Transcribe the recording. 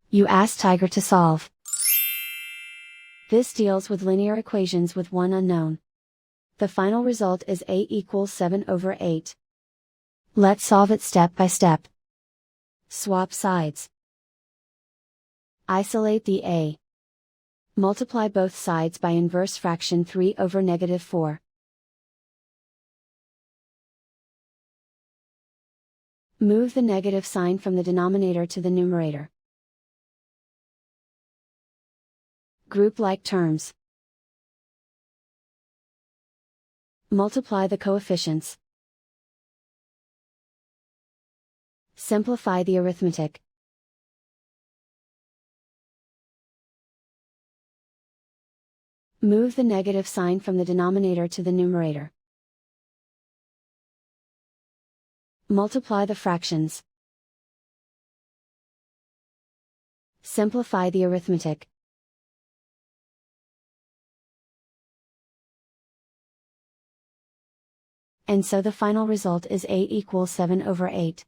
You ask Tiger to solve. This deals with linear equations with one unknown. The final result is A equals 7/8. Let's solve it step by step. Swap sides. Isolate the A. Multiply both sides by inverse fraction 3/-4. Move the negative sign from the denominator to the numerator. Group like terms. Multiply the coefficients. Simplify the arithmetic. Move the negative sign from the denominator to the numerator. Multiply the fractions. Simplify the arithmetic. And so the final result is A equals 7/8.